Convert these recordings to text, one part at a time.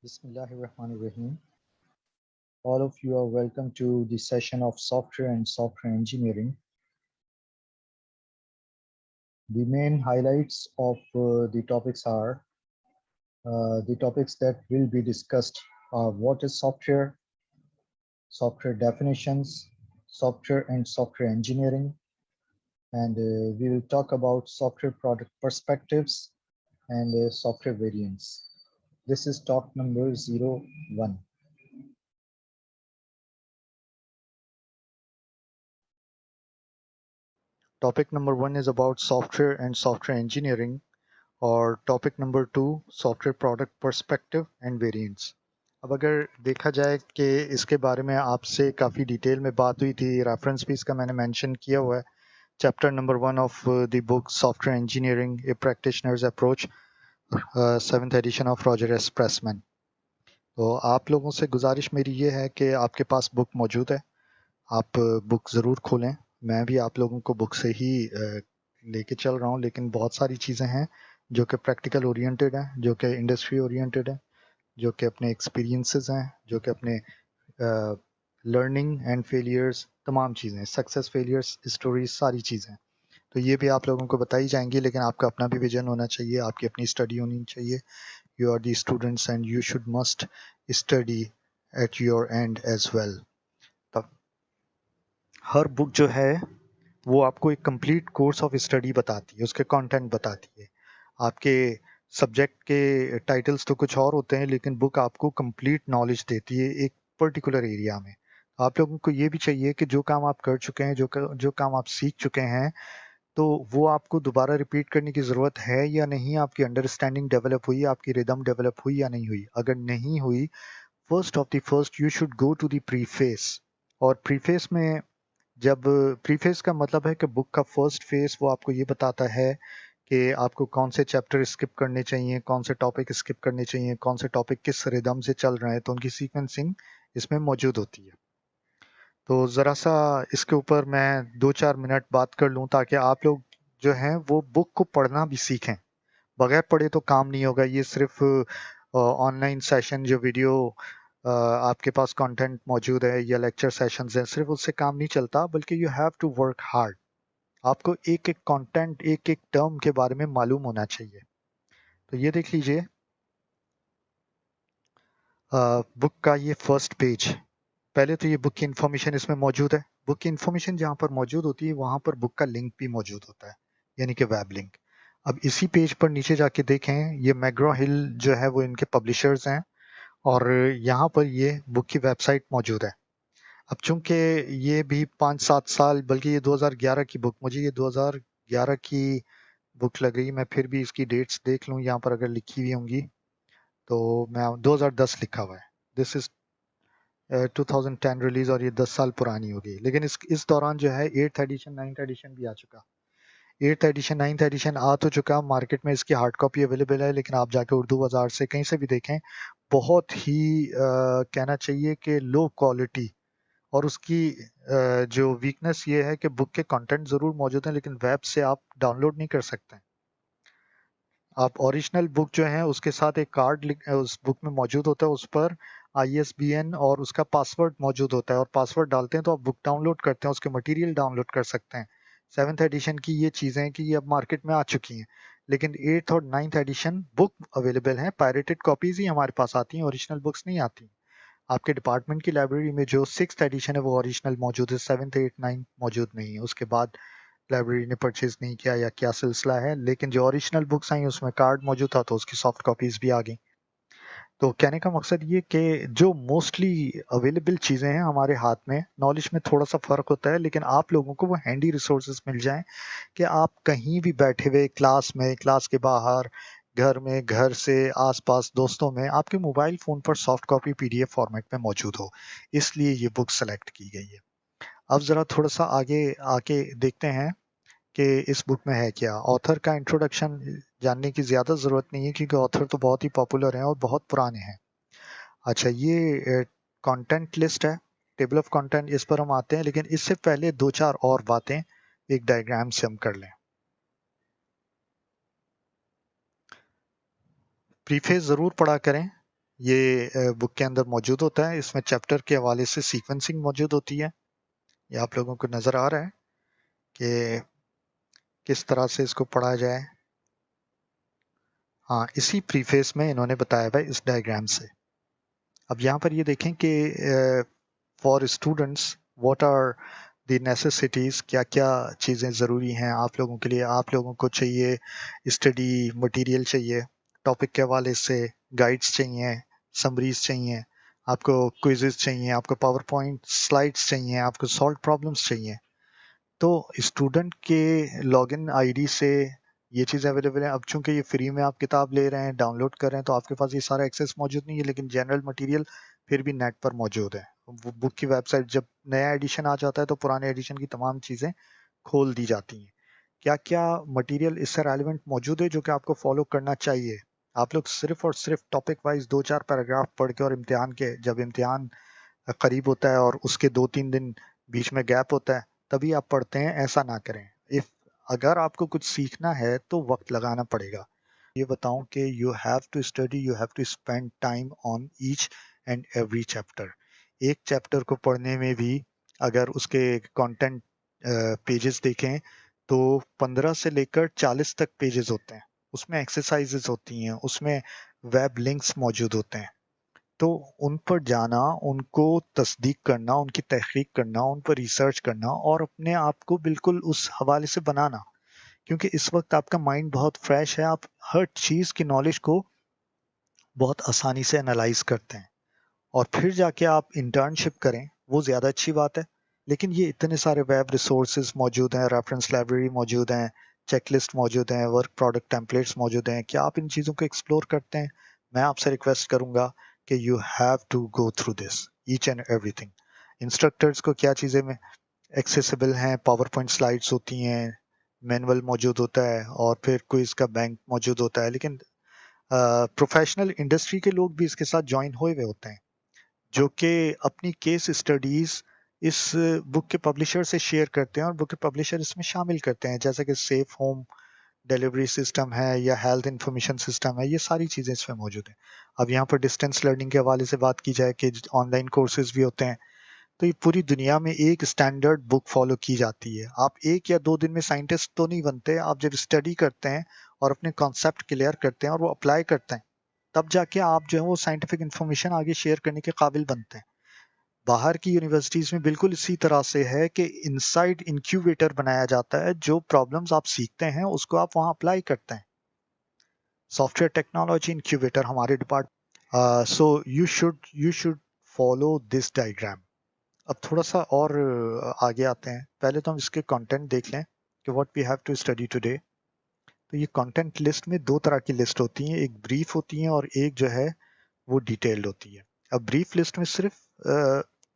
Bismillahirrahmanirrahim. All of you are welcome to the session of software and software engineering. The main highlights of the topics are the topics that will be discussed are what is software, software definitions, software and software engineering, and we will talk about software product perspectives and software variants. This is talk number 01. Topic number 1 is about software and software engineering, और topic number 2 software product perspective and variants. अब अगर देखा जाए कि इसके बारे में आपसे काफ़ी डिटेल में बात हुई थी, रेफरेंस भी इसका मैंने मेंशन किया हुआ है, chapter number 1 of the book software engineering a practitioner's approach, 7th edition of Roger S Pressman. तो आप लोगों से गुजारिश मेरी ये है कि आपके पास बुक मौजूद है, आप बुक ज़रूर खोलें। मैं भी आप लोगों को बुक से ही लेके चल रहा हूँ, लेकिन बहुत सारी चीज़ें हैं जो कि प्रैक्टिकल ओरिएंटेड हैं, जो कि इंडस्ट्री ओरिएंटेड है, जो कि अपने एक्सपीरियंसेस हैं, जो कि अपने लर्निंग एंड फेलियर्स, तमाम चीज़ें, सक्सेस फेलियर्स स्टोरीज, सारी चीज़ें, तो ये भी आप लोगों को बताई जाएंगी। लेकिन आपका अपना भी विजन होना चाहिए, आपकी अपनी स्टडी होनी चाहिए। You are the students and you should must study at your end as well. तब हर बुक जो है वो आपको एक कंप्लीट कोर्स ऑफ स्टडी बताती है, उसके कंटेंट बताती है। आपके सब्जेक्ट के टाइटल्स तो कुछ और होते हैं, लेकिन बुक आपको कंप्लीट नॉलेज देती है एक पर्टिकुलर एरिया में। आप लोगों को ये भी चाहिए कि जो काम आप कर चुके हैं, जो काम आप सीख चुके हैं, तो वो आपको दोबारा रिपीट करने की ज़रूरत है या नहीं, आपकी अंडरस्टैंडिंग डेवलप हुई, आपकी रिदम डेवलप हुई या नहीं हुई। अगर नहीं हुई, first of the first you should go to the preface. और प्रीफेस में, जब प्रीफेस का मतलब है कि बुक का फर्स्ट फेस वो आपको ये बताता है कि आपको कौन से चैप्टर स्किप करने चाहिए, कौन से टॉपिक स्किप करने चाहिए, कौन से टॉपिक किस रिदम से चल रहे हैं, तो उनकी सीक्वेंसिंग इसमें मौजूद होती है। तो ज़रा सा इसके ऊपर मैं 2-4 मिनट बात कर लूँ, ताकि आप लोग जो हैं वो बुक को पढ़ना भी सीखें। बगैर पढ़े तो काम नहीं होगा। ये सिर्फ ऑनलाइन सेशन, जो वीडियो आपके पास कंटेंट मौजूद है, या लेक्चर सेशंस हैं, सिर्फ उससे काम नहीं चलता, बल्कि you have to work hard. आपको एक एक कंटेंट, एक एक टर्म के बारे में मालूम होना चाहिए। तो ये देख लीजिए, बुक का ये फर्स्ट पेज। पहले तो ये बुक की इन्फॉर्मेशन इसमें मौजूद है। बुक की इन्फॉर्मेशन जहाँ पर मौजूद होती है, वहाँ पर बुक का लिंक भी मौजूद होता है, यानी कि वेब लिंक। अब इसी पेज पर नीचे जाके देखें, ये मैग्रो हिल जो है वो इनके पब्लिशर्स हैं, और यहाँ पर ये बुक की वेबसाइट मौजूद है। अब चूंकि ये भी 5-7 साल, बल्कि ये 2011 की बुक, मुझे ये 2011 की बुक लग रही। मैं फिर भी इसकी डेट्स देख लूँ, यहाँ पर अगर लिखी हुई होंगी तो मैं 2010 लिखा हुआ है। दिस इज 2010 रिलीज, और ये 10 साल पुरानी हो गई। लेकिन इस दौरान जो है 8th एडिशन, 9th एडिशन भी आ चुका। 8th एडिशन, 9th एडिशन आ तो चुका, मार्केट में इसकी हार्ड कॉपी अवेलेबल है। लेकिन आप जाके उर्दू बाजार से कहीं से भी देखें, बहुत ही कहना चाहिए कि लो क्वालिटी। और उसकी जो वीकनेस ये है कि बुक के कंटेंट ज़रूर मौजूद हैं, लेकिन वेब से आप डाउनलोड नहीं कर सकते। आप ओरिजिनल बुक जो है उसके साथ एक कार्ड उस बुक में मौजूद होता है, उस पर ISBN और उसका पासवर्ड मौजूद होता है, और पासवर्ड डालते हैं तो आप बुक डाउनलोड करते हैं, उसके मटेरियल डाउनलोड कर सकते हैं। 7th एडिशन की ये चीज़ें कि ये अब मार्केट में आ चुकी हैं, लेकिन 8th और 9th एडिशन बुक अवेलेबल हैं। पायरेटेड कॉपीज़ ही हमारे पास आती हैं, ओरिजिनल बुक्स नहीं आती। आपके डिपार्टमेंट की लाइब्रेरी में जो 6th एडिशन है वो ओरिजिनल मौजूद है, 7th 8th 9th मौजूद नहीं है। उसके बाद लाइब्रेरी ने परचेज नहीं किया या क्या सिलसिला है, लेकिन जो ओरिजिनल बुक्स आई उसमें कार्ड मौजूद था, तो उसकी सॉफ्ट कॉपीज भी आ गई। तो कहने का मकसद ये कि जो मोस्टली अवेलेबल चीज़ें हैं हमारे हाथ में, नॉलेज में थोड़ा सा फ़र्क होता है, लेकिन आप लोगों को वो हैंडी रिसोर्सेज मिल जाएं कि आप कहीं भी बैठे हुए, क्लास में, क्लास के बाहर, घर में, घर से आसपास, दोस्तों में, आपके मोबाइल फ़ोन पर सॉफ्ट कॉपी PDF फॉर्मेट में मौजूद हो। इसलिए ये बुक सेलेक्ट की गई है। अब ज़रा थोड़ा सा आगे आके देखते हैं कि इस बुक में है क्या। ऑथर का इंट्रोडक्शन जानने की ज़्यादा ज़रूरत नहीं है, क्योंकि ऑथर तो बहुत ही पॉपुलर हैं और बहुत पुराने हैं। अच्छा, ये कंटेंट लिस्ट है, टेबल ऑफ कंटेंट, इस पर हम आते हैं। लेकिन इससे पहले 2-4 और बातें एक डायग्राम से हम कर लें। प्रीफेस ज़रूर पढ़ा करें, ये बुक के अंदर मौजूद होता है। इसमें चैप्टर के हवाले से सीक्वेंसिंग मौजूद होती है। ये आप लोगों को नज़र आ रहा है कि किस तरह से इसको पढ़ा जाए। हाँ, इसी प्रीफेस में इन्होंने बताया हुआ है इस डायग्राम से। अब यहाँ पर ये देखें कि for students what are the necessities, क्या क्या चीज़ें ज़रूरी हैं आप लोगों के लिए। आप लोगों को चाहिए स्टडी मटेरियल, चाहिए टॉपिक के हवाले से गाइड्स चाहिए, समरीज चाहिए, आपको क्विज़ेस चाहिए, आपको पावर पॉइंट स्लाइड्स चाहिए, आपको सॉल्व प्रॉब्लम्स चाहिए। तो स्टूडेंट के लॉगिन आईडी से ये चीज़ अवेलेबल है। अब चूंकि ये फ्री में आप किताब ले रहे हैं, डाउनलोड कर रहे हैं, तो आपके पास ये सारा एक्सेस मौजूद नहीं है, लेकिन जनरल मटेरियल फिर भी नेट पर मौजूद है। बुक की वेबसाइट जब नया एडिशन आ जाता है तो पुराने एडिशन की तमाम चीज़ें खोल दी जाती हैं। क्या क्या मटेरियल इससे रेलिवेंट मौजूद है जो कि आपको फॉलो करना चाहिए। आप लोग सिर्फ और सिर्फ टॉपिक वाइज 2-4 पैराग्राफ पढ़ के, और इम्तिहान के जब इम्तिहान करीब होता है और उसके 2-3 दिन बीच में गैप होता है तभी आप पढ़ते हैं, ऐसा ना करें। इफ अगर आपको कुछ सीखना है तो वक्त लगाना पड़ेगा। ये बताऊं कि you have to study, you have to spend time on each and every chapter. एक चैप्टर को पढ़ने में भी अगर उसके कंटेंट पेजेस देखें तो 15 से लेकर 40 तक पेजेस होते हैं। उसमें एक्सरसाइजेस होती हैं, उसमें वेब लिंक्स मौजूद होते हैं। तो उन पर जाना, उनको तस्दीक करना, उनकी तहकीक करना, उन पर रिसर्च करना और अपने आप को बिल्कुल उस हवाले से बनाना। क्योंकि इस वक्त आपका माइंड बहुत फ्रेश है, आप हर चीज़ की नॉलेज को बहुत आसानी से एनालाइज करते हैं, और फिर जाके आप इंटर्नशिप करें वो ज़्यादा अच्छी बात है। लेकिन ये इतने सारे वेब रिसोर्सेज मौजूद हैं, रेफरेंस लाइब्रेरी मौजूद हैं, चेकलिस्ट मौजूद हैं, वर्क प्रोडक्ट टेम्पलेट्स मौजूद हैं। क्या आप इन चीज़ों को एक्सप्लोर करते हैं? मैं आपसे रिक्वेस्ट करूंगा कि you have to go through this each and everything. Instructors को क्या चीज़ें में एक्सेसिबल हैं, पावर पॉइंट स्लाइड्स होती हैं, मैनुअल मौजूद होता है, और फिर क्विज का बैंक मौजूद होता है। लेकिन प्रोफेशनल इंडस्ट्री के लोग भी इसके साथ ज्वाइन हुए हुए होते हैं, जो कि अपनी केस स्टडीज इस बुक के पब्लिशर से शेयर करते हैं, और बुक के पब्लिशर इसमें शामिल करते हैं, जैसे कि सेफ होम डिलीवरी सिस्टम है या हेल्थ इंफॉर्मेशन सिस्टम है। ये सारी चीज़ें इसमें मौजूद हैं। अब यहाँ पर डिस्टेंस लर्निंग के हवाले से बात की जाए कि ऑनलाइन कोर्सेज भी होते हैं, तो ये पूरी दुनिया में एक स्टैंडर्ड बुक फॉलो की जाती है। आप 1 या 2 दिन में साइंटिस्ट तो नहीं बनते, आप जब स्टडी करते हैं और अपने कॉन्सेप्ट क्लियर करते हैं और वो अप्लाई करते हैं, तब जाके आप जो है वो साइंटिफिक इंफॉर्मेशन आगे शेयर करने के काबिल बनते हैं। बाहर की यूनिवर्सिटीज में बिल्कुल इसी तरह से है कि इनसाइड इंक्यूबेटर बनाया जाता है, जो प्रॉब्लम्स आप सीखते हैं उसको आप वहां अप्लाई करते हैं। सॉफ्टवेयर टेक्नोलॉजी इंक्यूबेटर हमारे department. So you should follow this diagram. अब थोड़ा सा और आगे आते हैं। पहले तो हम इसके कंटेंट देख लें कि what we have to study today. तो ये कंटेंट लिस्ट में 2 तरह की लिस्ट होती हैं, एक ब्रीफ होती है और एक जो है वो डिटेल्ड होती है। अब ब्रीफ लिस्ट में सिर्फ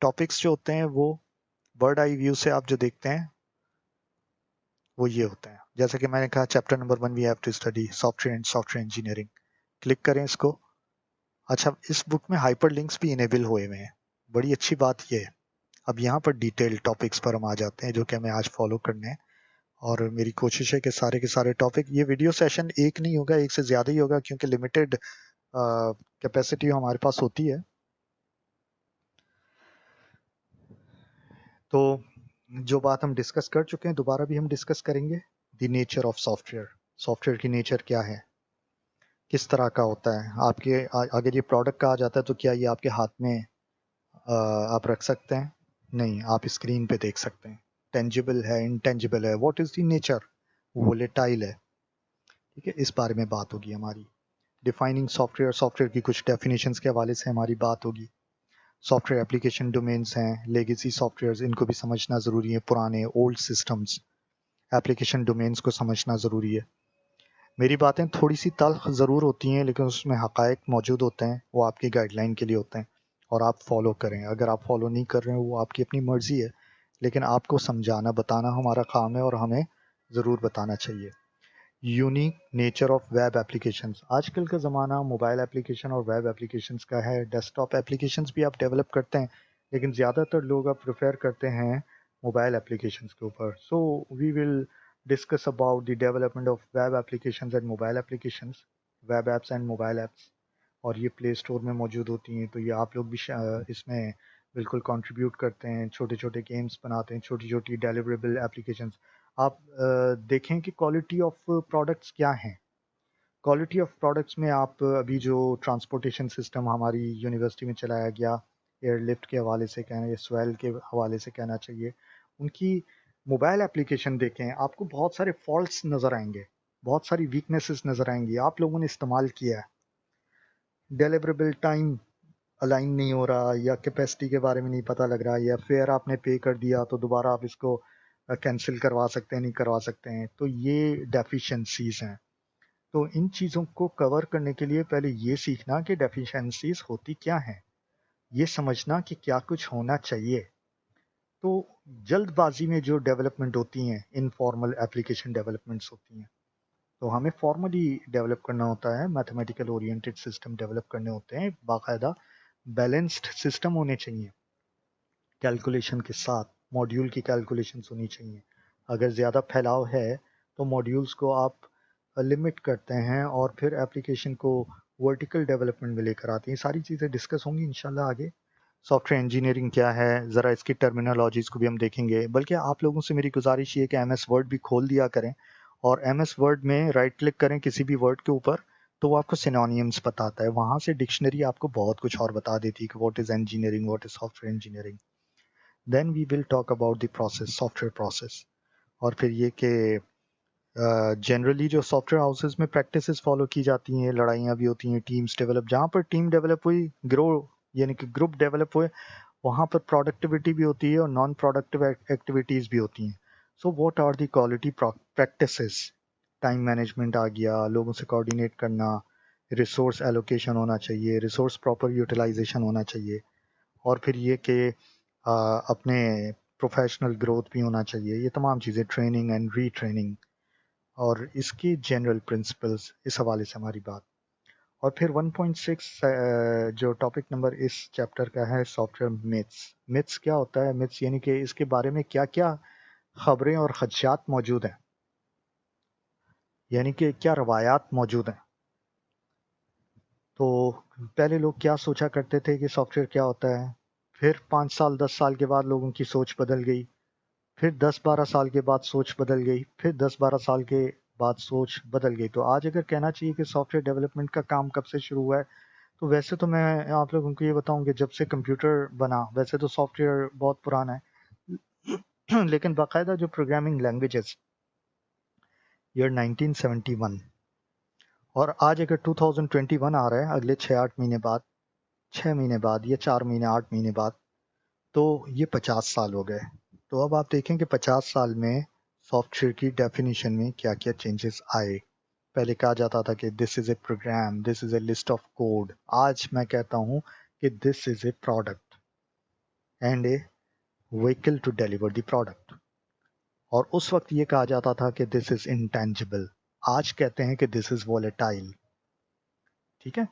टॉपिक्स जो होते हैं वो बर्ड आई व्यू से आप जो देखते हैं वो ये होता है। जैसे कि मैंने कहा chapter number 1 we have to study software and software engineering. Click करें इसको। अच्छा, इस बुक में हाइपर लिंक्स भी इनेबल हुए हुए हैं, बड़ी अच्छी बात ये है। अब यहाँ पर डिटेल टॉपिक्स पर हम आ जाते हैं जो कि हमें आज फॉलो करने हैं, और मेरी कोशिश है कि सारे के सारे टॉपिक, ये वीडियो सेशन एक नहीं होगा, एक से ज़्यादा ही होगा, क्योंकि लिमिटेड कैपेसिटी हमारे पास होती है। तो जो बात हम डिस्कस कर चुके हैं दोबारा भी हम डिस्कस करेंगे। The nature of software, software की नेचर क्या है, किस तरह का होता है। आपके अगर ये प्रोडक्ट कहा जाता है तो क्या ये आपके हाथ में आप रख सकते हैं? नहीं, आप स्क्रीन पे देख सकते हैं। टेंजिबल है, इंटेंजिबल है, what is the nature, volatile है। ठीक है, इस बारे में बात होगी हमारी। डिफाइनिंग सॉफ्टवेयर, सॉफ्टवेयर की कुछ डेफिनेशंस के हवाले से हमारी बात होगी। सॉफ्टवेयर एप्लीकेशन डोमेन्स हैं, लेगेसी सॉफ्टवेयर, इनको भी समझना ज़रूरी है। पुराने ओल्ड सिस्टम्स, एप्लीकेशन डोमेन्स को समझना ज़रूरी है। मेरी बातें थोड़ी सी तल्ख ज़रूर होती हैं, लेकिन उसमें हक़ाइक़ मौजूद होते हैं, वो आपकी गाइडलाइन के लिए होते हैं और आप फॉलो करें। अगर आप फॉलो नहीं कर रहे हैं वो आपकी अपनी मर्ज़ी है, लेकिन आपको समझाना बताना हमारा काम है और हमें ज़रूर बताना चाहिए। Unique nature of web applications, आजकल का ज़माना मोबाइल एप्लीकेशन और वेब एप्लीकेशंस का है। डेस्कटॉप एप्लीकेशंस भी आप डेवलप करते हैं, लेकिन ज़्यादातर लोग अब प्रेफर करते हैं मोबाइल एप्लीकेशंस के ऊपर। So we will discuss about the development of web applications and mobile applications, web apps and mobile apps. और ये प्ले स्टोर में मौजूद होती हैं। तो ये आप लोग भी इसमें बिल्कुल कंट्रीब्यूट करते हैं, छोटे छोटे गेम्स बनाते हैं, छोटी छोटी डिलीवरेबल एप्लीकेशंस। आप देखें कि क्वालिटी ऑफ प्रोडक्ट्स क्या हैं। क्वालिटी ऑफ प्रोडक्ट्स में आप अभी जो ट्रांसपोर्टेशन सिस्टम हमारी यूनिवर्सिटी में चलाया गया, एयरलिफ्ट के हवाले से कहना या स्वेल के हवाले से कहना चाहिए, उनकी मोबाइल एप्लीकेशन देखें, आपको बहुत सारे फॉल्ट्स नज़र आएंगे, बहुत सारी वीकनेसेस नज़र आएंगी। आप लोगों ने इस्तेमाल किया है, डिलीवरेबल टाइम अलाइन नहीं हो रहा, या कैपेसिटी के बारे में नहीं पता लग रहा, या फेयर आपने पे कर दिया तो दोबारा आप इसको कैंसिल करवा सकते हैं, नहीं करवा सकते हैं। तो ये डेफिशिएंसीज हैं। तो इन चीज़ों को कवर करने के लिए पहले ये सीखना कि डेफिशिएंसीज होती क्या हैं, ये समझना कि क्या कुछ होना चाहिए। तो जल्दबाजी में जो डेवलपमेंट होती हैं, इनफॉर्मल एप्लीकेशन डेवलपमेंट्स होती हैं, तो हमें फॉर्मली डेवलप करना होता है, मैथमेटिकल ओरिएंटेड सिस्टम डेवलप करने होते हैं, बाकायदा बैलेंस्ड सिस्टम होने चाहिए, कैलकुलेशन के साथ मॉड्यूल की कैलकुलेशंस होनी चाहिए। अगर ज़्यादा फैलाव है तो मॉड्यूल्स को आप लिमिट करते हैं और फिर एप्लीकेशन को वर्टिकल डेवलपमेंट में लेकर आते हैं। सारी चीज़ें डिस्कस होंगी इंशाल्लाह आगे। सॉफ्टवेयर इंजीनियरिंग क्या है, ज़रा इसकी टर्मिनोलॉजीज़ को भी हम देखेंगे। बल्कि आप लोगों से मेरी गुजारिश ये है कि एमएस वर्ड भी खोल दिया करें, और एमएस वर्ड में राइट क्लिक करें किसी भी वर्ड के ऊपर, तो वो आपको सिनोनिम्स बताता है। वहाँ से डिक्शनरी आपको बहुत कुछ और बता देती है कि what is engineering, what is software engineering. Then we will talk about the process, software process. और फिर ये कि जनरली जो सॉफ्टवेयर हाउसेस में प्रैक्टिसेस फॉलो की जाती हैं, लड़ाइयाँ भी होती हैं, टीम्स डेवलप, जहाँ पर टीम डेवलप हुई, ग्रो यानी कि ग्रुप डेवलप हुए, वहाँ पर प्रोडक्टिविटी भी होती है और नॉन प्रोडक्टिव एक्टिविटीज़ भी होती हैं। So what are the quality practices? Time management आ गया, लोगों से कोऑर्डिनेट करना, रिसोर्स एलोकेशन होना चाहिए, रिसोर्स प्रॉपर यूटिलाइजेशन होना चाहिए, और फिर ये कि अपने प्रोफेशनल ग्रोथ भी होना चाहिए। ये तमाम चीज़ें, ट्रेनिंग एंड रीट्रेनिंग, और इसकी जनरल प्रिंसिपल्स, इस हवाले से हमारी बात। और फिर 1.6 जो टॉपिक नंबर इस चैप्टर का है, सॉफ्टवेयर मिथ्स। मिथ्स क्या होता है? मिथ्स यानी कि इसके बारे में क्या क्या खबरें और खदशात मौजूद हैं, यानी कि क्या रवायात मौजूद हैं। तो पहले लोग क्या सोचा करते थे कि सॉफ्टवेयर क्या होता है, फिर 5 साल 10 साल के बाद लोगों की सोच बदल गई, फिर 10-12 साल के बाद सोच बदल गई, फिर 10-12 साल के बाद सोच बदल गई। तो आज अगर कहना चाहिए कि सॉफ्टवेयर डेवलपमेंट का काम कब से शुरू हुआ है, तो वैसे तो मैं आप लोगों को ये बताऊं कि जब से कंप्यूटर बना, वैसे तो सॉफ्टवेयर बहुत पुराना है लेकिन बाकायदा जो प्रोग्रामिंग लैंग्वेजेस, ईयर 1971, और आज अगर 2021 आ रहा है, अगले 6-8 महीने बाद, 6 महीने बाद या 4 महीने 8 महीने बाद, तो ये 50 साल हो गए। तो अब आप देखें कि 50 साल में सॉफ्टवेयर की डेफिनेशन में क्या क्या चेंजेस आए। पहले कहा जाता था कि this is a program, this is a list of code. आज मैं कहता हूँ कि this is a product and a vehicle to deliver the product. और उस वक्त ये कहा जाता था कि दिस इज़ इंटेंजिबल। आज कहते हैं कि दिस इज़ वॉलेटाइल। ठीक है,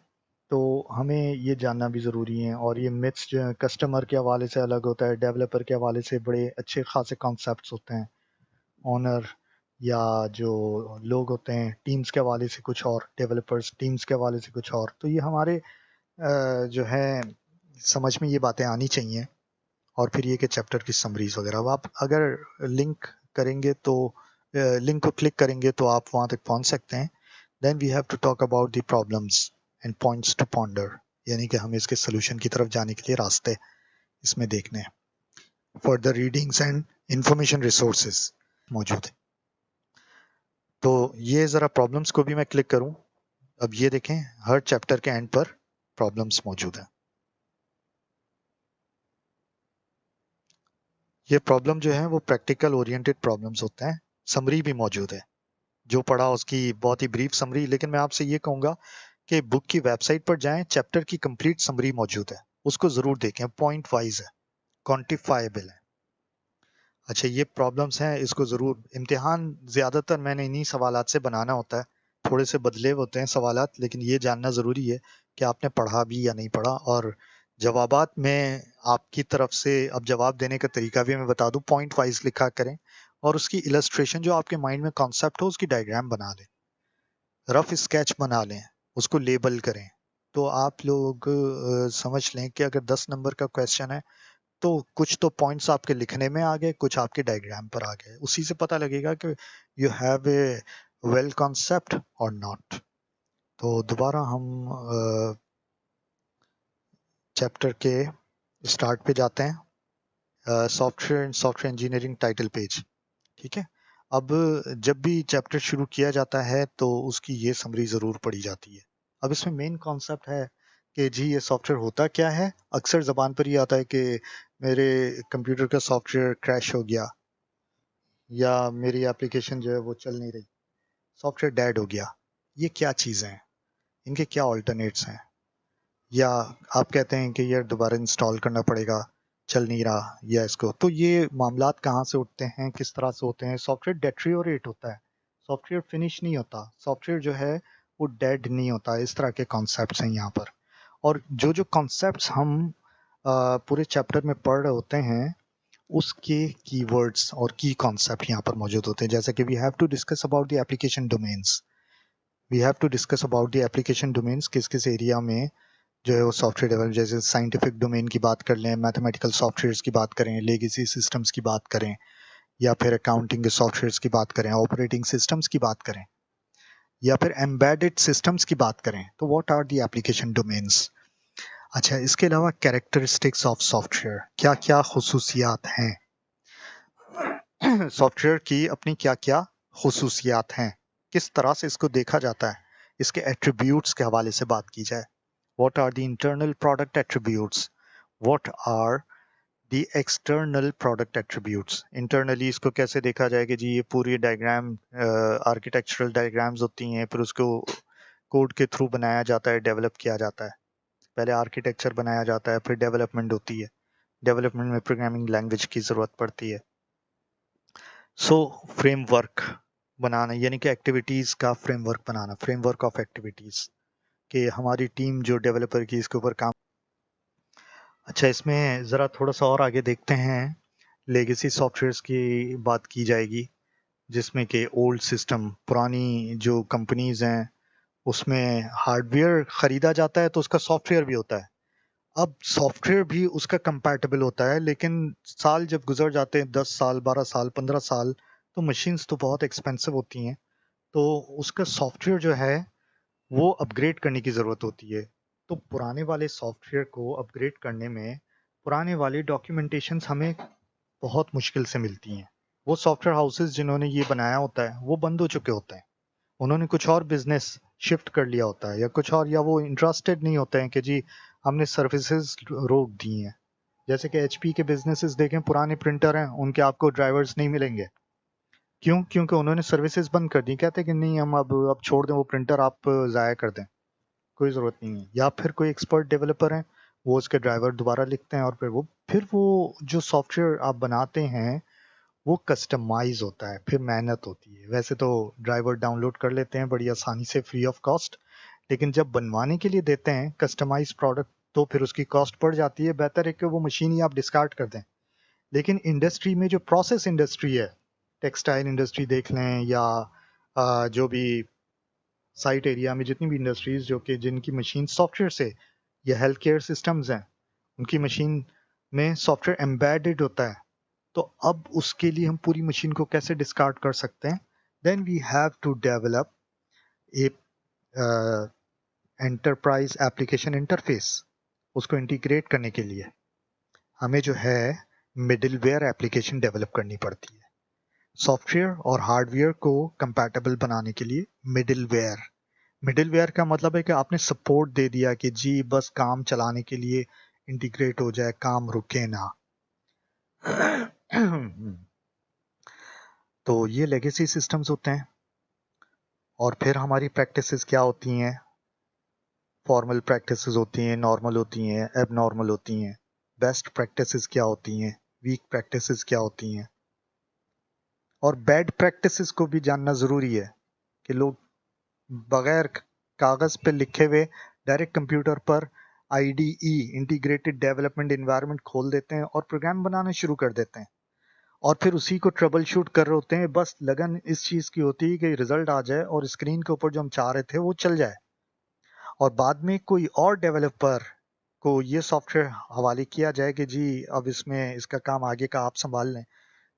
तो हमें ये जानना भी ज़रूरी है। और ये मिथ्स जो है, कस्टमर के हवाले से अलग होता है, डेवलपर के हवाले से बड़े अच्छे खासे कॉन्सेप्ट्स होते हैं। ओनर या जो लोग होते हैं टीम्स के हवाले से कुछ और, डेवलपर्स टीम्स के हवाले से कुछ और। तो ये हमारे जो है समझ में ये बातें आनी चाहिए। और फिर ये कि चैप्टर की समरीज वगैरह, अब आप अगर लिंक करेंगे तो लिंक को क्लिक करेंगे तो आप वहाँ तक पहुँच सकते हैं। Then we have to talk about the problems and points to ponder, यानी कि हमें इसके सोल्यूशन की तरफ जाने के लिए रास्ते इसमें देखने हैं। Further readings and information resources मौजूद है। तो ये ज़रा प्रॉब्लम्स को भी मैं क्लिक करूं। अब ये देखें, हर चैप्टर के एंड पर प्रॉब्लम्स मौजूद हैं। ये प्रॉब्लम जो है वो प्रैक्टिकल ओरिएंटेड प्रॉब्लम्स होते हैं। समरी भी मौजूद है, जो पढ़ा उसकी बहुत ही ब्रीफ समरी। लेकिन मैं आपसे ये कहूँगा कि बुक की वेबसाइट पर जाएं, चैप्टर की कंप्लीट समरी मौजूद है, उसको ज़रूर देखें। पॉइंट वाइज है, क्वान्टिफाइबल है। अच्छा, ये प्रॉब्लम्स हैं, इसको ज़रूर, इम्तिहान ज़्यादातर मैंने इन्हीं सवालात से बनाना होता है। थोड़े से बदले होते हैं सवालात, लेकिन ये जानना ज़रूरी है कि आपने पढ़ा भी या नहीं पढ़ा। और जवाबात में आपकी तरफ से अब जवाब देने का तरीका भी मैं बता दूं, पॉइंट वाइज लिखा करें, और उसकी इलस्ट्रेशन जो आपके माइंड में कॉन्सेप्ट हो उसकी डायग्राम बना लें, रफ स्केच बना लें, उसको लेबल करें। तो आप लोग समझ लें कि अगर 10 नंबर का क्वेश्चन है तो कुछ तो पॉइंट्स आपके लिखने में आ गए, कुछ आपके डायग्राम पर आ गए। उसी से पता लगेगा कि you have a well concept और नॉट। तो दोबारा हम चैप्टर के स्टार्ट पे जाते हैं, software and software engineering title page. ठीक है, अब जब भी चैप्टर शुरू किया जाता है तो उसकी ये समरी ज़रूर पढ़ी जाती है। अब इसमें मेन कॉन्सेप्ट है कि जी ये सॉफ्टवेयर होता क्या है। अक्सर ज़बान पर ही आता है कि मेरे कंप्यूटर का सॉफ्टवेयर क्रैश हो गया या मेरी एप्लीकेशन जो है वो चल नहीं रही, सॉफ्टवेयर डेड हो गया। ये क्या चीज़ें हैं, इनके क्या ऑल्टरनेट्स हैं, या आप कहते हैं कि यार दोबारा इंस्टॉल करना पड़ेगा, चल नहीं रहा या इसको, तो ये मामलात कहाँ से उठते हैं, किस तरह से होते हैं। सॉफ्टवेयर डेट्रियोरेट होता है, सॉफ्टवेयर फिनिश नहीं होता, सॉफ्टवेयर जो है वो डेड नहीं होता। इस तरह के कॉन्सेप्ट्स हैं यहाँ पर। और जो जो कॉन्सेप्ट्स हम पूरे चैप्टर में पढ़ रहे होते हैं उसके कीवर्ड्स और की कॉन्सेप्ट यहाँ पर मौजूद होते हैं। जैसे कि we have to discuss about the application domains, we have to discuss about the application domains, किस किस एरिया में जो है वो सॉफ्टवेयर डेवलप, जैसे साइंटिफिक डोमेन की बात कर लें, मैथमेटिकल सॉफ्टवेयर्स की बात करें, लेगेसी सिस्टम्स की बात करें, या फिर अकाउंटिंग के सॉफ्टवेयर्स की बात करें, ऑपरेटिंग सिस्टम्स की बात करें, या फिर एम्बेडेड सिस्टम्स की बात करें, तो what are the application domains. अच्छा, इसके अलावा कैरेक्टरिस्टिक्स ऑफ सॉफ्टवेयर, क्या क्या खुसूसियात हैं सॉफ्टवेयर की, अपनी क्या क्या खुसूसियात हैं, किस तरह से इसको देखा जाता है, इसके एट्रीब्यूट्स के हवाले से बात की जाए। What are the internal product attributes? What are the external product attributes? Internally इसको कैसे देखा जाए कि जी ये पूरी डायग्राम आर्किटेक्चरल डायग्राम्स होती हैं, फिर उसको कोड के थ्रू बनाया जाता है, डेवलप किया जाता है। पहले आर्किटेक्चर बनाया जाता है, फिर डेवलपमेंट होती है, डेवलपमेंट में प्रोग्रामिंग लैंग्वेज की ज़रूरत पड़ती है। सो फ्रेमवर्क बनाना, यानी कि एक्टिविटीज़ का framework banana, framework of activities, कि हमारी टीम जो डेवलपर की इसके ऊपर काम। अच्छा, इसमें ज़रा थोड़ा सा और आगे देखते हैं, लेगेसी सॉफ्टवेयर्स की बात की जाएगी, जिसमें कि ओल्ड सिस्टम, पुरानी जो कंपनीज़ हैं उसमें हार्डवेयर ख़रीदा जाता है तो उसका सॉफ्टवेयर भी होता है। अब सॉफ्टवेयर भी उसका कंपैटिबल होता है, लेकिन साल जब गुजर जाते हैं, 10 साल, 12 साल, 15 साल, तो मशीन्स तो बहुत एक्सपेंसिव होती हैं, तो उसका सॉफ्टवेयर जो है वो अपग्रेड करने की ज़रूरत होती है। तो पुराने वाले सॉफ्टवेयर को अपग्रेड करने में पुराने वाली डॉक्यूमेंटेशंस हमें बहुत मुश्किल से मिलती हैं। वो सॉफ्टवेयर हाउसेस जिन्होंने ये बनाया होता है वो बंद हो चुके होते हैं, उन्होंने कुछ और बिजनेस शिफ्ट कर लिया होता है या कुछ और, या वो इंटरेस्टेड नहीं होते हैं कि जी हमने सर्विसेज रोक दी हैं। जैसे कि एचपी के बिजनेसेस देखें, पुराने प्रिंटर हैं, उनके आपको ड्राइवर्स नहीं मिलेंगे। क्यों? क्योंकि उन्होंने सर्विसेज बंद कर दी, कहते हैं कि नहीं हम अब छोड़ दें वो प्रिंटर, आप ज़ाया कर दें, कोई ज़रूरत नहीं है। या फिर कोई एक्सपर्ट डेवलपर हैं, वो उसके ड्राइवर दोबारा लिखते हैं और फिर वो जो सॉफ्टवेयर आप बनाते हैं वो कस्टमाइज होता है, फिर मेहनत होती है। वैसे तो ड्राइवर डाउनलोड कर लेते हैं बड़ी आसानी से, फ्री ऑफ कॉस्ट, लेकिन जब बनवाने के लिए देते हैं कस्टमाइज प्रोडक्ट तो फिर उसकी कॉस्ट बढ़ जाती है। बेहतर है कि वो मशीन ही आप डिस्कार्ड कर दें। लेकिन इंडस्ट्री में जो प्रोसेस इंडस्ट्री है, टेक्सटाइल इंडस्ट्री देख लें, या जो भी साइट एरिया में जितनी भी इंडस्ट्रीज जो कि जिनकी मशीन सॉफ्टवेयर से, या हेल्थ केयर सिस्टम्स हैं उनकी मशीन में सॉफ्टवेयर एम्बेडेड होता है, तो अब उसके लिए हम पूरी मशीन को कैसे डिस्कार्ड कर सकते हैं। Then we have to develop a enterprise application interface. उसको इंटीग्रेट करने के लिए हमें जो है मिडिलवेयर एप्लीकेशन डेवलप करनी पड़ती है। सॉफ्टवेयर और हार्डवेयर को कंपैटिबल बनाने के लिए मिडिलवेयर, मिडिलवेयर का मतलब है कि आपने सपोर्ट दे दिया कि जी बस काम चलाने के लिए इंटीग्रेट हो जाए, काम रुके ना। तो ये लेगेसी सिस्टम्स होते हैं। और फिर हमारी प्रैक्टिसेस क्या होती हैं? फॉर्मल प्रैक्टिसेस होती हैं, नॉर्मल होती हैं, एबनॉर्मल होती हैं। बेस्ट प्रैक्टिसेस क्या होती हैं, वीक प्रैक्टिसेस क्या होती हैं, और बैड प्रैक्टिसेस को भी जानना ज़रूरी है कि लोग बगैर कागज़ पे लिखे हुए डायरेक्ट कंप्यूटर पर आईडीई, इंटीग्रेटेड डेवलपमेंट एनवायरनमेंट खोल देते हैं और प्रोग्राम बनाना शुरू कर देते हैं, और फिर उसी को ट्रबल शूट कर रहे होते हैं। बस लगन इस चीज़ की होती है कि रिजल्ट आ जाए और स्क्रीन के ऊपर जो हम चाह रहे थे वो चल जाए। और बाद में कोई और डेवलपर को ये सॉफ्टवेयर हवाले किया जाए कि जी अब इसमें इसका काम आगे का आप संभाल लें,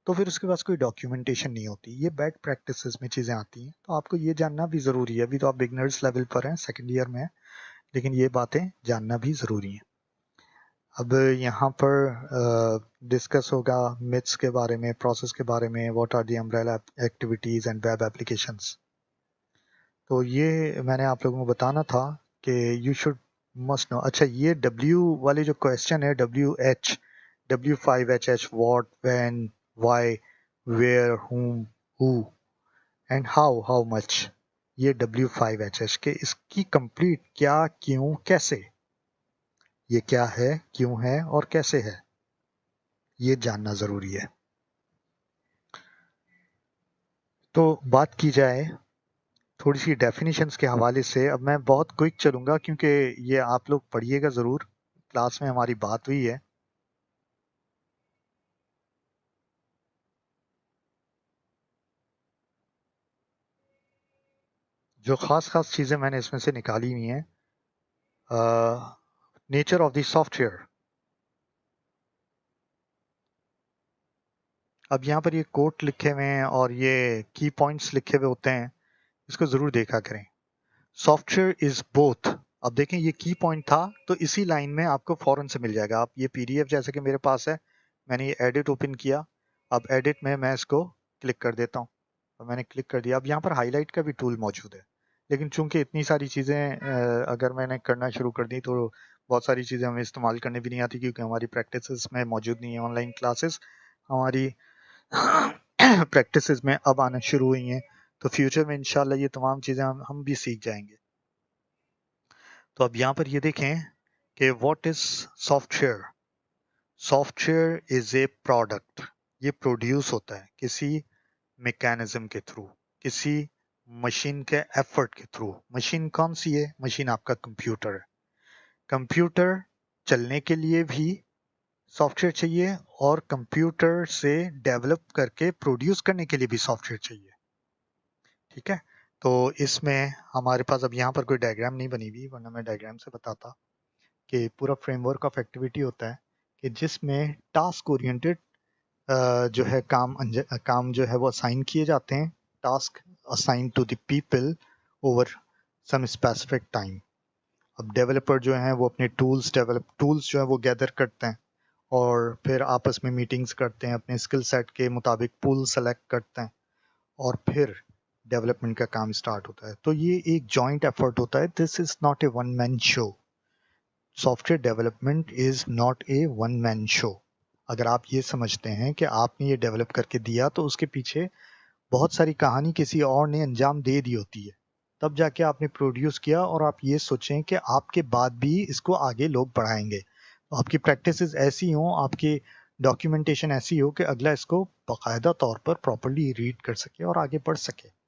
तो फिर उसके पास कोई डॉक्यूमेंटेशन नहीं होती। ये बैड प्रैक्टिसेस में चीज़ें आती हैं, तो आपको ये जानना भी ज़रूरी है। अभी तो आप बिगनर्स लेवल पर हैं, सेकंड ईयर में हैं, लेकिन ये बातें जानना भी ज़रूरी हैं। अब यहाँ पर डिस्कस होगा मिथ्स के बारे में, प्रोसेस के बारे में, what are the umbrella activities and web applications. तो ये मैंने आप लोगों को बताना था कि यू शुड मस्ट नो। अच्छा, ये W वाले जो क्वेश्चन है, W5HH, what, when, why, where, whom, who and how much, ये W5HH के इसकी कंप्लीट क्या, क्यों, कैसे, ये क्या है, क्यों है और कैसे है, ये जानना ज़रूरी है। तो बात की जाए थोड़ी सी डेफिनेशंस के हवाले से। अब मैं बहुत क्विक चलूँगा क्योंकि ये आप लोग पढ़िएगा ज़रूर, क्लास में हमारी बात हुई है। जो ख़ास चीज़ें मैंने इसमें से निकाली हुई हैं, नेचर ऑफ द सॉफ्टवेयर। अब यहाँ पर ये कोट लिखे हुए हैं और ये की पॉइंट्स लिखे हुए होते हैं, इसको ज़रूर देखा करें। Software is both. अब देखें ये की पॉइंट था, तो इसी लाइन में आपको फ़ौरन से मिल जाएगा। आप ये PDF जैसे कि मेरे पास है, मैंने ये एडिट ओपन किया, अब एडिट में मैं इसको क्लिक कर देता हूँ, और मैंने क्लिक कर दिया। अब यहाँ पर हाईलाइट का भी टूल मौजूद है, लेकिन चूंकि इतनी सारी चीज़ें अगर मैंने करना शुरू कर दी तो बहुत सारी चीज़ें हमें इस्तेमाल करने भी नहीं आती, क्योंकि हमारी प्रैक्टिसेस में मौजूद नहीं है। ऑनलाइन क्लासेस हमारी प्रैक्टिसेस में अब आना शुरू हुई हैं, तो फ्यूचर में इंशाल्लाह ये तमाम चीज़ें हम भी सीख जाएंगे। तो अब यहाँ पर ये देखें कि what is software. Software is a product. ये प्रोड्यूस होता है किसी मैकेनिज्म के थ्रू, किसी मशीन के एफर्ट के थ्रू। मशीन कौन सी है? मशीन आपका कंप्यूटर है। कंप्यूटर चलने के लिए भी सॉफ्टवेयर चाहिए, और कंप्यूटर से डेवलप करके प्रोड्यूस करने के लिए भी सॉफ्टवेयर चाहिए। ठीक है, तो इसमें हमारे पास अब यहाँ पर कोई डायग्राम नहीं बनी हुई, वरना मैं डायग्राम से बताता कि पूरा फ्रेमवर्क ऑफ एक्टिविटी होता है कि जिसमें टास्क ओरिएंटेड जो है काम जो है वो असाइन किए जाते हैं। Task assign to the people over some specific time. अब डेवलपर जो हैं वो अपने टूल्स जो है वो गैदर करते हैं, और फिर आपस में मीटिंग्स करते हैं, अपने स्किल सेट के मुताबिक पूल सेलेक्ट करते हैं, और फिर डेवलपमेंट का काम स्टार्ट होता है। तो ये एक जॉइंट एफर्ट होता है। This is not a one man show. Software development is not a one man show. अगर आप ये समझते हैं कि आपने ये डेवलप करके दिया, तो उसके पीछे बहुत सारी कहानी किसी और ने अंजाम दे दी होती है, तब जाके आपने प्रोड्यूस किया। और आप ये सोचें कि आपके बाद भी इसको आगे लोग बढ़ाएंगे, तो आपकी प्रैक्टिसेस ऐसी हों, आपकी डॉक्यूमेंटेशन ऐसी हो कि अगला इसको बाकायदा तौर पर प्रॉपर्ली रीड कर सके और आगे बढ़ सके।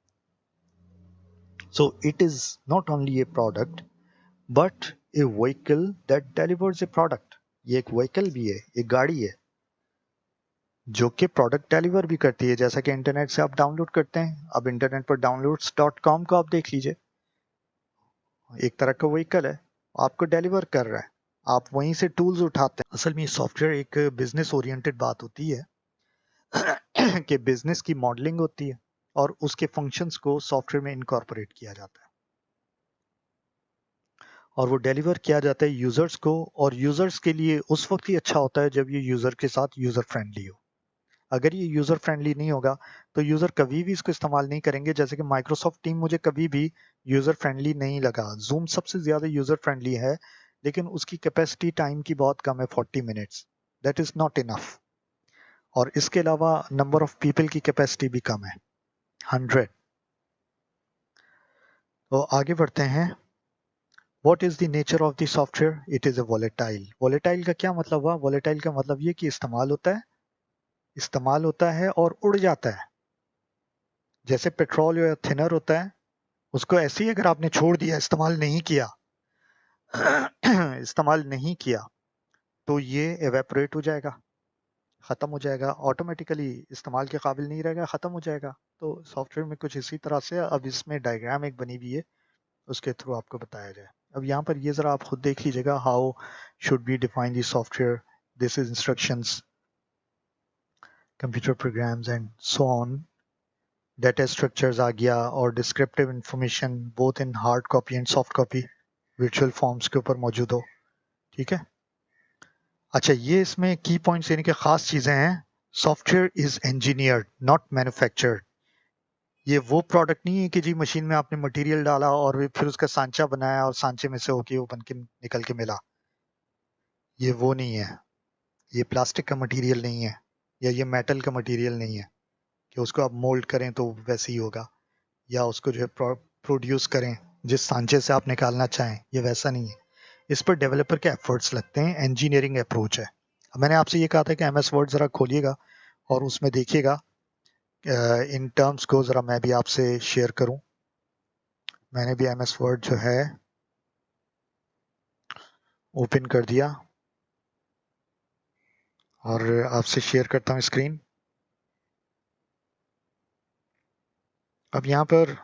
So it is not only A product but A vehicle that delivers A product. ये एक व्हीकल भी है, एक गाड़ी है जो कि प्रोडक्ट डिलीवर भी करती है। जैसा कि इंटरनेट से आप डाउनलोड करते हैं, अब इंटरनेट पर downloads.com को आप देख लीजिए, एक तरह का व्हीकल है, आपको डिलीवर कर रहा है, आप वहीं से टूल्स उठाते हैं। असल में सॉफ्टवेयर एक बिजनेस ओरिएंटेड बात होती है कि बिजनेस की मॉडलिंग होती है और उसके फंक्शंस को सॉफ्टवेयर में इनकॉर्पोरेट किया जाता है, और वो डिलीवर किया जाता है यूजर्स को। और यूजर्स के लिए उस वक्त ही अच्छा होता है जब ये यूजर के साथ यूजर फ्रेंडली हो। अगर ये यूजर फ्रेंडली नहीं होगा तो यूजर कभी भी इसको इस्तेमाल नहीं करेंगे। जैसे कि माइक्रोसॉफ्ट टीम मुझे कभी भी यूजर फ्रेंडली नहीं लगा। जूम सबसे ज्यादा यूजर फ्रेंडली है, लेकिन उसकी कैपेसिटी टाइम की बहुत कम है, 40 minutes. That is not enough. और इसके अलावा नंबर ऑफ पीपल की कैपेसिटी भी कम है, 100। तो आगे बढ़ते हैं। What is the nature of the software? It is a volatile. Volatile का क्या मतलब हुआ? Volatile का मतलब ये कि इस्तेमाल होता है और उड़ जाता है। जैसे पेट्रोल या थिनर होता है, उसको ऐसे ही अगर आपने छोड़ दिया, इस्तेमाल नहीं किया इस्तेमाल नहीं किया, तो ये एवेपोरेट हो जाएगा, ख़त्म हो जाएगा, ऑटोमेटिकली इस्तेमाल के काबिल नहीं रहेगा, ख़त्म हो जाएगा। तो सॉफ्टवेयर में कुछ इसी तरह से, अब इसमें डायग्राम एक बनी हुई है, उसके थ्रू आपको बताया जाए। अब यहाँ पर ये ज़रा आप खुद देख लीजिएगा, how should be define the software, this is instructions, computer programs and so on. Data structures आ गया और descriptive information both in hard copy and soft copy virtual forms के ऊपर मौजूद हो। ठीक है, अच्छा ये इसमें की पॉइंट्स यानी कि खास चीज़ें हैं। Software is engineered not manufactured. ये वो प्रोडक्ट नहीं है कि जी मशीन में आपने मटेरियल डाला और फिर उसका सांचा बनाया और सांचे में से होके वो बन के निकल के मिला। ये वो नहीं है, ये प्लास्टिक का मटेरियल नहीं है, या ये मेटल का मटेरियल नहीं है कि उसको आप मोल्ड करें तो वैसे ही होगा, या उसको जो है प्रोड्यूस करें जिस सांचे से आप निकालना चाहें, ये वैसा नहीं है। इस पर डेवलपर के एफर्ट्स लगते हैं, इंजीनियरिंग अप्रोच है। अब मैंने आपसे ये कहा था कि MS वर्ड ज़रा खोलिएगा और उसमें देखिएगा इन टर्म्स को ज़रा मैं भी आपसे शेयर करूं। मैंने भी MS वर्ड जो है ओपन कर दिया और आपसे शेयर करता हूं स्क्रीन। अब यहाँ पर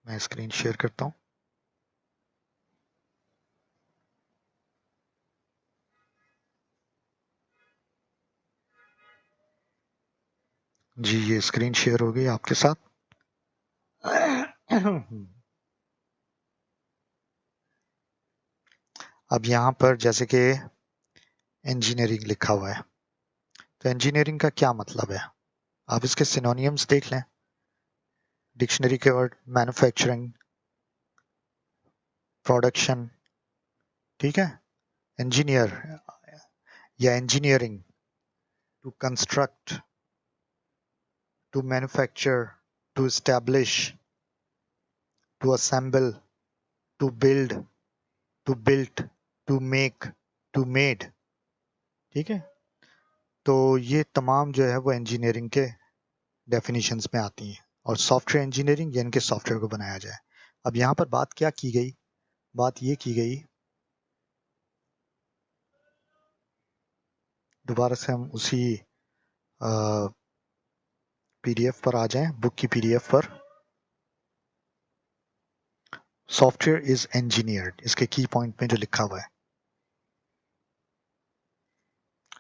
मैं स्क्रीन शेयर करता हूं। जी ये स्क्रीन शेयर हो गई आपके साथ। अब यहाँ पर जैसे कि इंजीनियरिंग लिखा हुआ है, तो इंजीनियरिंग का क्या मतलब है? आप इसके सिनोनियम्स देख लें डिक्शनरी के वर्ड, मैन्युफैक्चरिंग, प्रोडक्शन। ठीक है, इंजीनियर या engineering, to construct, to manufacture, to establish, to assemble, to build, to built, to make, to made. ठीक है, तो ये तमाम जो है वो इंजीनियरिंग के डेफिनेशंस में आती हैं। और सॉफ्टवेयर इंजीनियरिंग यानी कि सॉफ्टवेयर को बनाया जाए। अब यहाँ पर बात क्या की गई? बात ये की गई, दोबारा से हम उसी PDF पर आ जाएं, बुक की PDF पर। सॉफ्टवेयर इज इंजीनियर्ड, इसके की पॉइंट में जो लिखा हुआ है,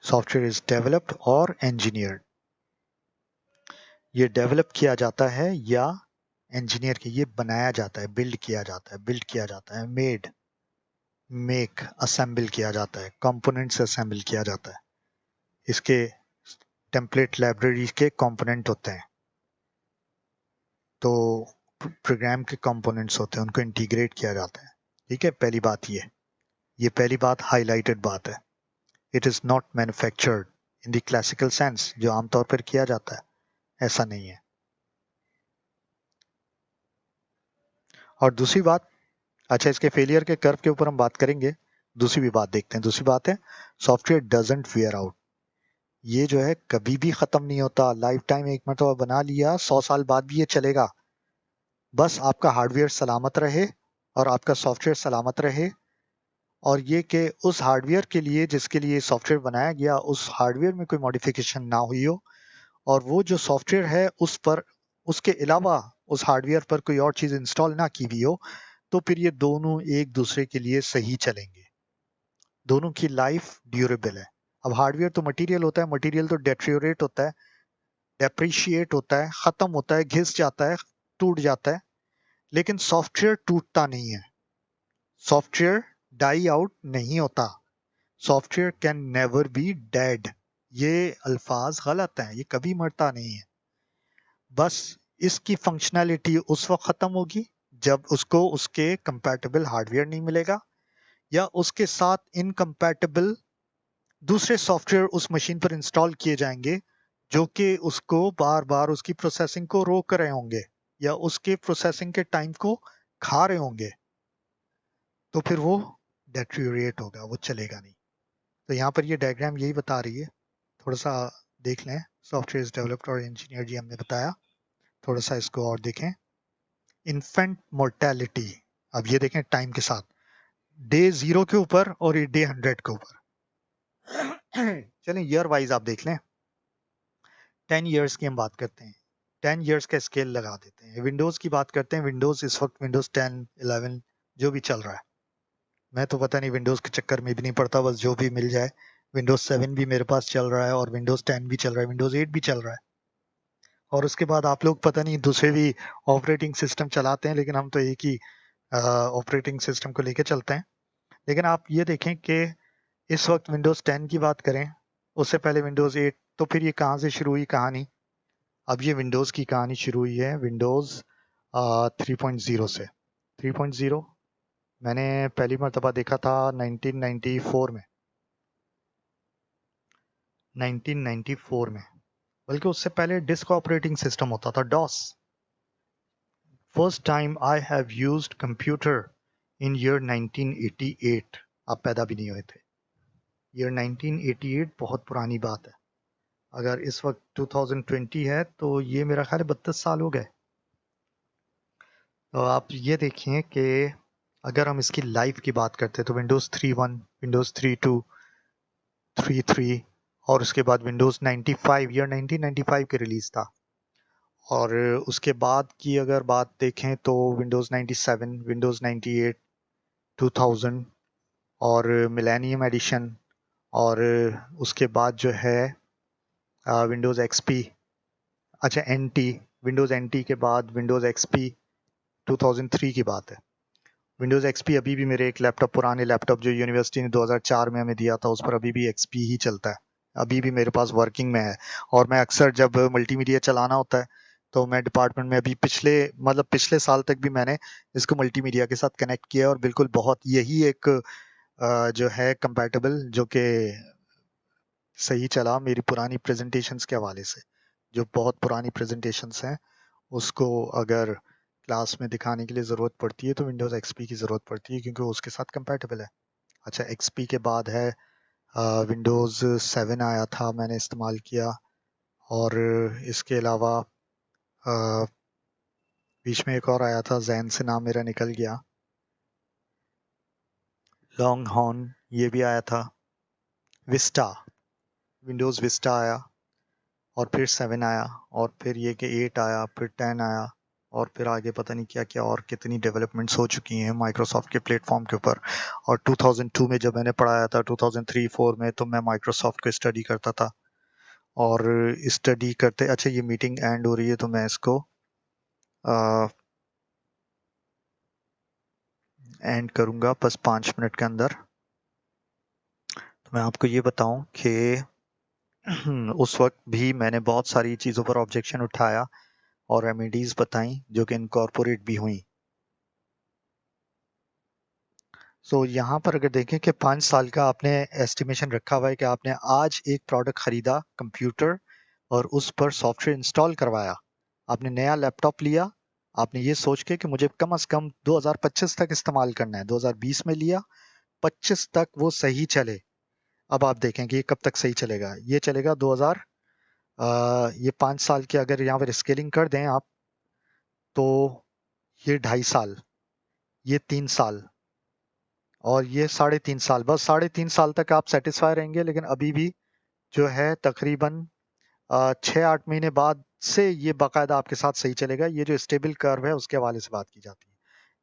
सॉफ्टवेयर इज डेवलप्ड और इंजीनियर्ड। ये डेवलप किया जाता है या इंजीनियर के, ये बनाया जाता है, बिल्ड किया जाता है, बिल्ड किया जाता है, मेड, मेक, असेंबल किया जाता है, कंपोनेंट से असेंबल किया जाता है। इसके टेम्पलेट लाइब्रेरी के कंपोनेंट होते हैं, तो प्रोग्राम के कंपोनेंट्स होते हैं, उनको इंटीग्रेट किया जाता है। ठीक है, पहली बात ये पहली बात हाईलाइटेड बात है। It is not manufactured in the classical sense जो आमतौर पर किया जाता है, ऐसा नहीं है। और दूसरी बात, अच्छा इसके फेलियर के कर्व के ऊपर हम बात करेंगे। दूसरी भी बात देखते हैं। दूसरी बात है, सॉफ्टवेयर डजंट वेयर आउट। ये जो है कभी भी खत्म नहीं होता, लाइफ टाइम एक मरतबा बना लिया, 100 साल बाद भी ये चलेगा। बस आपका हार्डवेयर सलामत रहे और आपका सॉफ्टवेयर सलामत रहे, और ये कि उस हार्डवेयर के लिए जिसके लिए सॉफ्टवेयर बनाया गया, उस हार्डवेयर में कोई मॉडिफिकेशन ना हुई हो, और वो जो सॉफ्टवेयर है उस पर, उसके अलावा उस हार्डवेयर पर कोई और चीज इंस्टॉल ना की हुई हो, तो फिर ये दोनों एक दूसरे के लिए सही चलेंगे, दोनों की लाइफ ड्यूरेबल है। अब हार्डवेयर तो मटेरियल होता है, मटेरियल तो डेट्रियोरेट होता है, डेप्रिशिएट होता है, खत्म होता है, घिस जाता है, टूट जाता है, लेकिन सॉफ्टवेयर टूटता नहीं है, सॉफ्टवेयर डाई आउट नहीं होता, software can never be dead. ये अल्फाज गलत हैं, ये कभी मरता नहीं है। बस इसकी फंक्शनैलिटी उस वक्त खत्म होगी जब उसको उसके कंपैटिबल हार्डवेयर नहीं मिलेगा, या उसके साथ इनकम्पैटिबल दूसरे सॉफ्टवेयर उस मशीन पर इंस्टॉल किए जाएंगे जो कि उसको बार बार उसकी प्रोसेसिंग को रोक रहे होंगे या उसके प्रोसेसिंग के टाइम को खा रहे होंगे, तो फिर वो डेट्रियोरेट होगा, वो चलेगा नहीं। तो यहाँ पर ये डायग्राम यही बता रही है, थोड़ा सा देख लें। सॉफ्टवेयर इज डेवलप्ड और इंजीनियर, जी हमने बताया, थोड़ा सा इसको और देखें। इन्फेंट मोर्टेलिटी, अब ये देखें टाइम के साथ, डे 0 के ऊपर और ये डे 100 के ऊपर। चलें ईयर वाइज आप देख लें, 10 ईयर्स की हम बात करते हैं, 10 इयर्स का स्केल लगा देते हैं। विंडोज़ की बात करते हैं, विंडोज़ इस वक्त विंडोज़ 10, 11 जो भी चल रहा है, मैं तो पता नहीं विंडोज़ के चक्कर में भी नहीं पड़ता, बस जो भी मिल जाए। विंडोज़ 7 भी मेरे पास चल रहा है और विंडोज़ 10 भी चल रहा है, विंडोज़ 8 भी चल रहा है। और उसके बाद आप लोग पता नहीं दूसरे भी ऑपरेटिंग सिस्टम चलाते हैं, लेकिन हम तो एक ही ऑपरेटिंग सिस्टम को लेके चलते हैं। लेकिन आप ये देखें कि इस वक्त विंडोज़ 10 की बात करें, उससे पहले विंडोज़ 8, तो फिर ये कहाँ से शुरू हुई कहानी? अब ये विंडोज़ की कहानी शुरू हुई है विंडोज़ 3.0 से। 3.0 मैंने पहली मर्तबा देखा था 1994 में। 1994 में, बल्कि उससे पहले डिस्क ऑपरेटिंग सिस्टम होता था, DOS. First time I have used computer in year 1988। आप पैदा भी नहीं हुए थे। ईयर 1988 बहुत पुरानी बात है। अगर इस वक्त 2020 है तो ये मेरा ख्याल है 32 साल हो गए। तो आप ये देखिए कि अगर हम इसकी लाइफ की बात करते हैं तो विंडोज़ 3.1, विंडोज़ 3.2, 3.3 और उसके बाद विंडोज़ 95, ईयर 1995 के रिलीज़ था। और उसके बाद की अगर बात देखें तो विंडोज़ 97, विंडोज़ 98, 2000 और मिलेनियम एडिशन, और उसके बाद जो है विंडोज़ एक्सपी, अच्छा एनटी, विंडोज़ एनटी के बाद विंडोज़ एक्सपी 2003 की बात है। विंडोज़ एक्सपी अभी भी मेरे एक लैपटॉप, पुराने लैपटॉप जो यूनिवर्सिटी ने 2004 में हमें दिया था, उस पर अभी भी एक्सपी ही चलता है, अभी भी मेरे पास वर्किंग में है। और मैं अक्सर जब मल्टीमीडिया चलाना होता है तो मैं डिपार्टमेंट में अभी पिछले साल तक भी मैंने इसको मल्टीमीडिया के साथ कनेक्ट किया है और बिल्कुल बहुत यही एक जो है कंपैटिबल, जो कि सही चला मेरी पुरानी प्रेजेंटेशंस के हवाले से। जो बहुत पुरानी प्रेजेंटेशंस हैं उसको अगर क्लास में दिखाने के लिए ज़रूरत पड़ती है तो विंडोज़ एक्सपी की ज़रूरत पड़ती है, क्योंकि वो उसके साथ कंपैटिबल है। अच्छा, एक्सपी के बाद है विंडोज़ 7 आया था, मैंने इस्तेमाल किया। और इसके अलावा बीच में एक और आया था, जैन से नाम मेरा निकल गया, लॉन्ग हॉर्न, ये भी आया था। विस्टा, विंडोज़ विस्टा आया, और फिर 7 आया, और फिर ये कि 8 आया, फिर 10 आया, और फिर आगे पता नहीं क्या क्या और कितनी डेवलपमेंट्स हो चुकी हैं माइक्रोसॉफ्ट के प्लेटफॉर्म के ऊपर। और 2002 में जब मैंने पढ़ाया था, 2003-4 में, तो मैं माइक्रोसॉफ्ट को स्टडी करता था। और स्टडी करते, अच्छा ये मीटिंग एंड हो रही है तो मैं इसको एंड करूँगा बस 5 मिनट के अंदर। तो मैं आपको ये बताऊं कि उस वक्त भी मैंने बहुत सारी चीज़ों पर ऑब्जेक्शन उठाया और रेमेडीज बताई जो कि इनकॉर्पोरेट भी हुई। सो यहाँ पर अगर देखें कि 5 साल का आपने एस्टिमेशन रखा हुआ है कि आपने आज एक प्रोडक्ट खरीदा कंप्यूटर और उस पर सॉफ्टवेयर इंस्टॉल करवाया, आपने नया लैपटॉप लिया, आपने ये सोच के कि मुझे कम से कम 2025 तक इस्तेमाल करना है, 2020 में लिया, 25 तक वो सही चले। अब आप देखें कि ये कब तक सही चलेगा। ये चलेगा 2000, ये 5 साल के अगर यहाँ पर स्केलिंग कर दें आप, तो ये 2.5 साल, ये 3 साल और ये 3.5 साल, बस 3.5 साल तक आप सेटिस्फाई रहेंगे। लेकिन अभी भी जो है तकरीबन 6-8 महीने बाद से ये बाकायदा आपके साथ सही चलेगा। ये जो स्टेबल कर्व है उसके हवाले से बात की जाती है,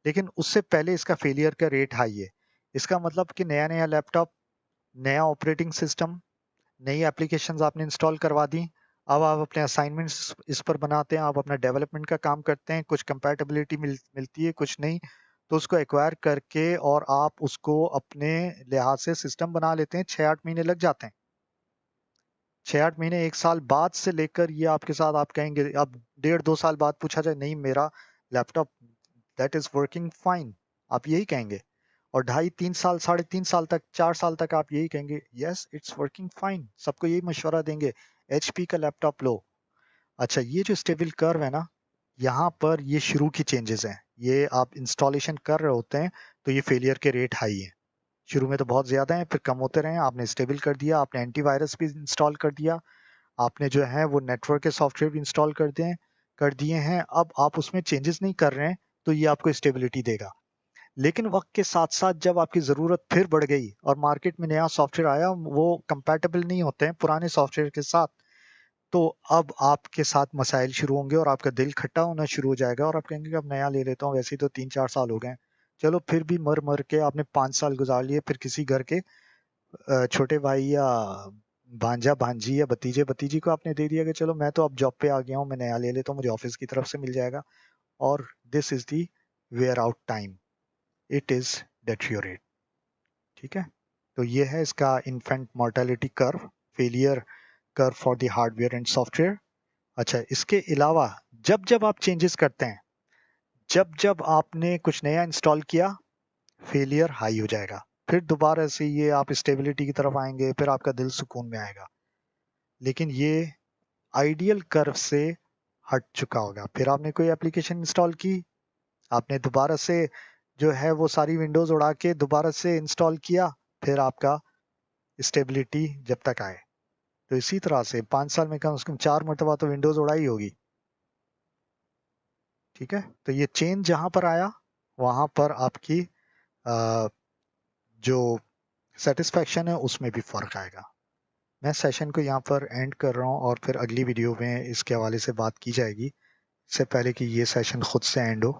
लेकिन उससे पहले इसका फेलियर का रेट हाई है। इसका मतलब कि नया नया लैपटॉप, नया ऑपरेटिंग सिस्टम, नई एप्लीकेशंस आपने इंस्टॉल करवा दी, अब आप अपने असाइनमेंट्स इस पर बनाते हैं, आप अपना डेवलपमेंट का काम करते हैं, कुछ कंपैटिबिलिटी मिलती है, कुछ नहीं, तो उसको एक्वायर करके और आप उसको अपने लिहाज से सिस्टम बना लेते हैं। 6-8 महीने लग जाते हैं। 6-8 महीने, 1 साल बाद से लेकर ये आपके साथ, आप कहेंगे अब 1.5-2 साल बाद पूछा जाए, नहीं मेरा laptop that is working fine, आप यही कहेंगे। और 2.5-3 साल, 3.5 साल तक, 4 साल तक आप यही कहेंगे, यस इट्स वर्किंग फाइन, सबको यही मशवरा देंगे, एचपी का लैपटॉप लो। अच्छा, ये जो स्टेबल कर्व है ना, यहाँ पर ये शुरू की चेंजेस हैं। ये आप इंस्टॉलेशन कर रहे होते हैं तो ये फेलियर के रेट हाई है। शुरू में तो बहुत ज़्यादा है, फिर कम होते रहे, आपने स्टेबल कर दिया, आपने एंटीवायरस भी इंस्टॉल कर दिया, आपने जो है वो नेटवर्क के सॉफ्टवेयर भी इंस्टॉल कर दिए हैं। अब आप उसमें चेंजेस नहीं कर रहे हैं तो ये आपको स्टेबिलिटी देगा। लेकिन वक्त के साथ साथ जब आपकी ज़रूरत फिर बढ़ गई और मार्केट में नया सॉफ्टवेयर आया, वो कंपैटिबल नहीं होते हैं पुराने सॉफ्टवेयर के साथ, तो अब आपके साथ मसाइल शुरू होंगे और आपका दिल खट्टा होना शुरू हो जाएगा और आप कहेंगे कि अब नया ले लेता हूँ, वैसे ही तो 3-4 साल हो गए हैं। चलो फिर भी मर मर के आपने 5 साल गुजार लिए, फिर किसी घर के छोटे भाई या भांजा भांजी या भतीजे भतीजी को आपने दे दिया कि चलो मैं तो अब जॉब पे आ गया हूँ, मैं नया ले लेता हूँ, मुझे ऑफिस की तरफ से मिल जाएगा। और this is the wear out time, it is deteriorate. ठीक है, तो ये है इसका infant mortality curve, failure curve for the hardware and software. अच्छा, इसके अलावा जब जब आप चेंजेस करते हैं, जब जब आपने कुछ नया इंस्टॉल किया, फेलियर हाई हो जाएगा, फिर दोबारा से ये आप स्टेबिलिटी की तरफ आएंगे, फिर आपका दिल सुकून में आएगा। लेकिन ये आइडियल कर्व से हट चुका होगा। फिर आपने कोई एप्लीकेशन इंस्टॉल की, आपने दोबारा से जो है वो सारी विंडोज उड़ा के दोबारा से इंस्टॉल किया, फिर आपका स्टेबिलिटी जब तक आए। तो इसी तरह से 5 साल में कम से कम 4 मरतबा तो विंडोज उड़ाई होगी। ठीक है, तो ये चेंज जहां पर आया वहां पर आपकी जो सेटिस्फेक्शन है उसमें भी फर्क आएगा। मैं सेशन को यहाँ पर एंड कर रहा हूँ और फिर अगली वीडियो में इसके हवाले से बात की जाएगी, इससे पहले कि ये सेशन खुद से एंड हो।